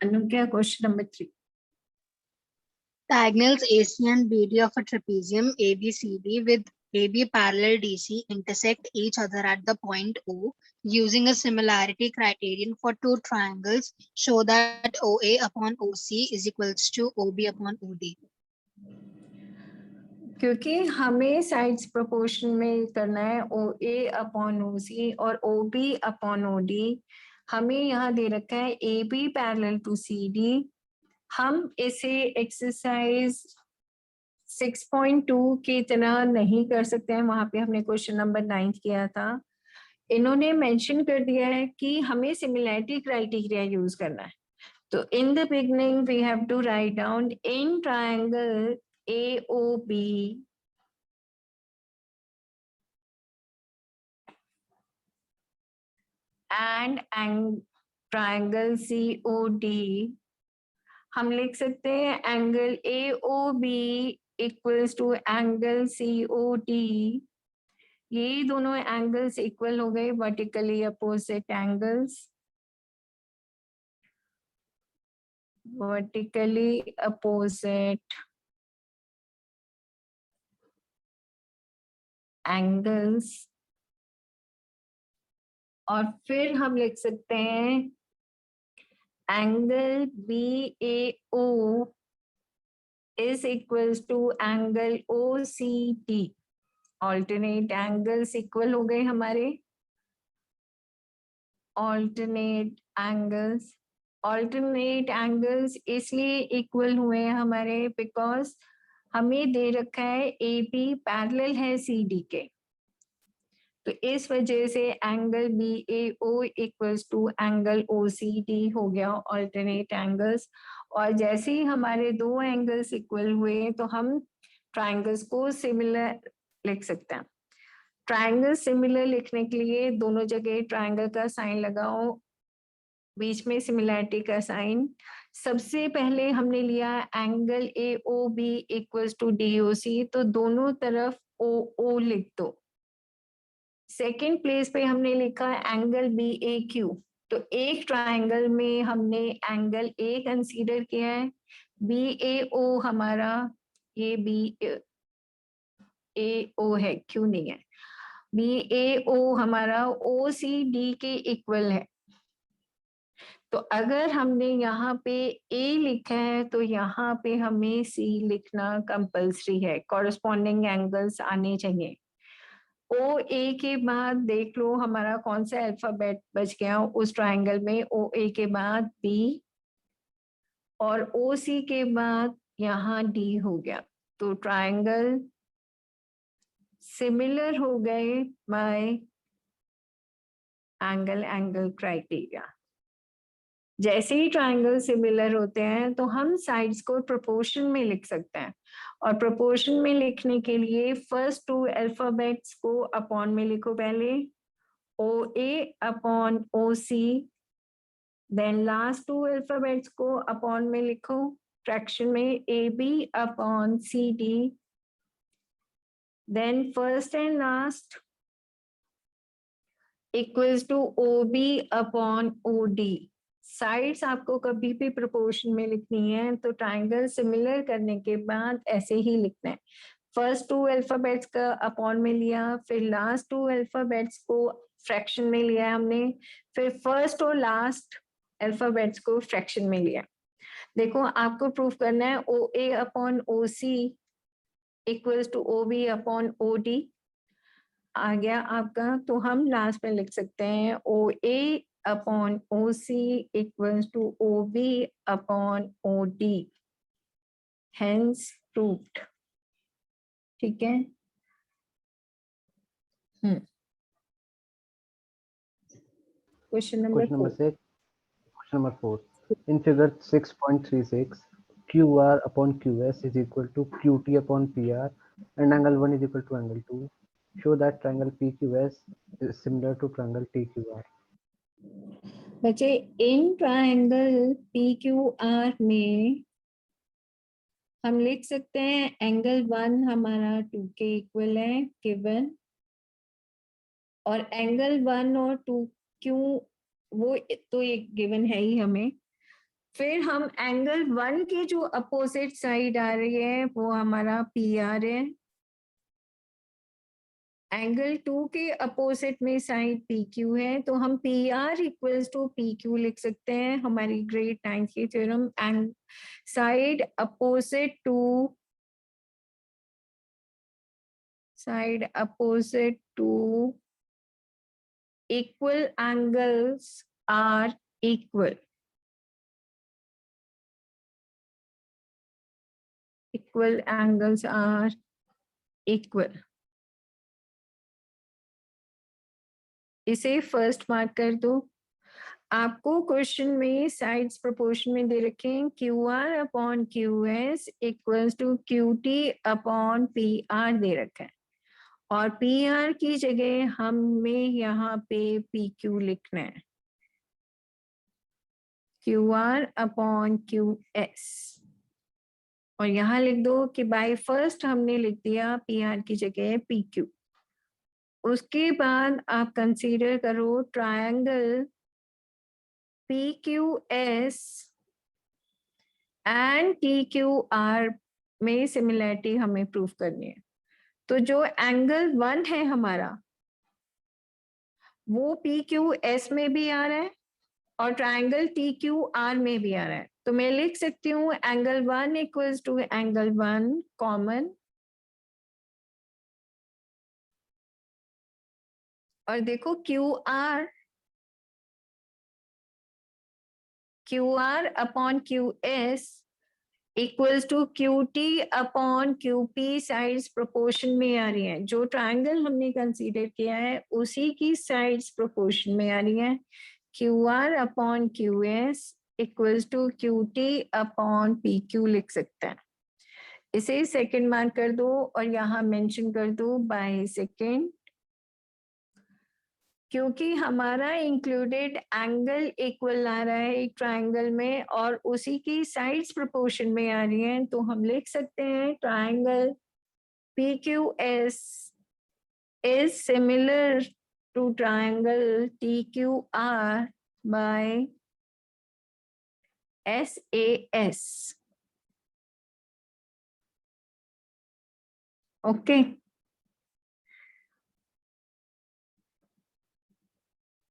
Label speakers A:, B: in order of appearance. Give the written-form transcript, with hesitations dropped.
A: अनुक्या, question number 3.
B: Diagonals AC and BD of a trapezium ABCD with AB parallel DC intersect each other at the point O. Using a similarity criterion for two triangles, show that OA upon OC is equals to OB upon OD.
A: क्योंकि हमें sides proportion में करना है OA upon OC और OB upon OD. हमें यहाँ दे रखा है AB पैरेलल टू CD. हम इसे एक्सरसाइज 6.2 की तरह नहीं कर सकते हैं, वहां पे हमने क्वेश्चन नंबर 9 किया था. इन्होंने मेंशन कर दिया है कि हमें सिमिलैरिटी क्राइटेरिया यूज करना है. तो in the beginning we have to write down in triangle AOB and triangle COD. हम लिख सकते हैं angle AOB equals to angle COD. ये दोनों एंगल्स इक्वल हो गए, vertically opposite angles. Vertically opposite angles. और फिर हम लिख सकते हैं angle BAO is equals to angle OCD. Alternate angles equal हो गए हमारे. ऑल्टरनेट एंगल्स इसलिए इक्वल हुए हमारे बिकॉज हमें दे रखा है AB पैरेलल है CD के. तो इस वजह से angle BAO equals to angle OCD हो गया ऑल्टरनेट एंगल्स. और जैसे ही हमारे दो एंगल्स इक्वल हुए तो हम ट्रायंगल्स को सिमिलर लिख सकते हैं. ट्रायंगल सिमिलर लिखने के लिए दोनों जगह ट्रायंगल का साइन लगाओ, बीच में सिमिलैरिटी का साइन. सबसे पहले हमने लिया angle AOB equals to DOC, तो दोनों तरफ OO लिख दो. सेकेंड प्लेस पे हमने लिखा एंगल BAQ. तो एक ट्रायंगल में हमने एंगल A कंसीडर किया है. BAO हमारा ये BAO है, क्यों नहीं है. BAO हमारा OCD के इक्वल है. तो अगर हमने यहाँ पे A लिखा है तो यहाँ पे हमें C लिखना कंपल्सरी है. कॉरस्पॉन्डिंग एंगल्स आने चाहिए. OA के बाद देख लो हमारा कौन सा अल्फाबेट बच गया उस ट्रायंगल में. OA के बाद B और OC के बाद यहाँ D हो गया. तो ट्रायंगल सिमिलर हो गए बाय एंगल क्राइटेरिया. जैसे ही ट्रायंगल सिमिलर होते हैं तो हम साइड्स को प्रोपोर्शन में लिख सकते हैं. और प्रोपोर्शन में लिखने के लिए फर्स्ट टू अल्फाबेट्स को अपॉन में लिखो पहले. OA upon OC. Then last two alphabets को अपॉन में लिखो फ्रैक्शन में AB upon CD. Then first and last equals to OB upon OD. Sides आपको कभी भी प्रोपोर्शन में लिखनी है तो ट्रायंगल सिमिलर करने के बाद ऐसे ही लिखना है. फर्स्ट टू अल्फाबेट्स का अपॉन में लिया, फिर लास्ट टू अल्फाबेट्स को फ्रैक्शन में लिया हमने, फिर फर्स्ट और लास्ट अल्फाबेट्स को फ्रैक्शन में लिया. देखो आपको प्रूफ करना है OA upon OC equals to OB upon OD आ गया आपका. तो हम लास्ट में लिख सकते हैं OA upon OC equals to OB upon OD. Hence proved. ठीक है. Question number 4.
C: Question number 4. In figure 6.36, QR upon QS is equal to QT upon PR and angle 1 is equal to angle 2. Show that triangle PQS is similar to triangle TQR.
A: बच्चे in triangle PQR में हम लिख सकते हैं angle 1 हमारा 2 के equal है given. और एंगल 1 और 2 क्यों, वो तो एक गिवन है ही हमें. फिर हम एंगल 1 की जो अपोजिट साइड आ रही है वो हमारा पी आर है, एंगल 2 के अपोजिट में साइड पी क्यू है, तो हम P R equals to P Q लिख सकते हैं, हमारी ग्रेड 9 की theorem. And side opposite to equal angles are equal. Equal angles are equal. इसे फर्स्ट मार्क कर दो। आपको क्वेश्चन में साइड्स प्रोपोर्शन में दे रखे हैं Q R upon Q S equals to Q T upon P R दे रखा है, और पी आर की जगह हमें यहाँ पे पी क्यू लिखना है, Q R upon Q S, और यहाँ लिख दो कि बाय फर्स्ट हमने लिख दिया पी आर की जगह पी क्यू। उसके बाद आप कंसीडर करो triangle P Q S and T Q are में सिमिलरिटी हमें प्रूव करनी है। तो जो एंगल 1 है हमारा वो पी क्यू एस में भी आ रहा है और ट्रायंगल टी क्यू आर में भी आ रहा है, तो मैं लिख सकती हूँ angle 1 equals to angle 1 common, और देखो Q R upon Q S equals to Q T upon Q P sides proportion में आ रही हैं, जो ट्रायंगल हमने कंसीडर किया है उसी की साइड्स प्रोपोर्शन में आ रही हैं। Q R upon Q S equals to Q T upon P Q लिख सकते हैं। इसे सेकंड मार्क कर दो और यहाँ मेंशन कर दो बाय सेकंड, क्योंकि हमारा इंक्लूडेड एंगल इक्वल आ रहा है एक ट्रायंगल में और उसी की साइड्स प्रोपोर्शन में आ रही हैं, तो हम लिख सकते हैं triangle P Q S is similar to triangle T Q R by SAS. Okay.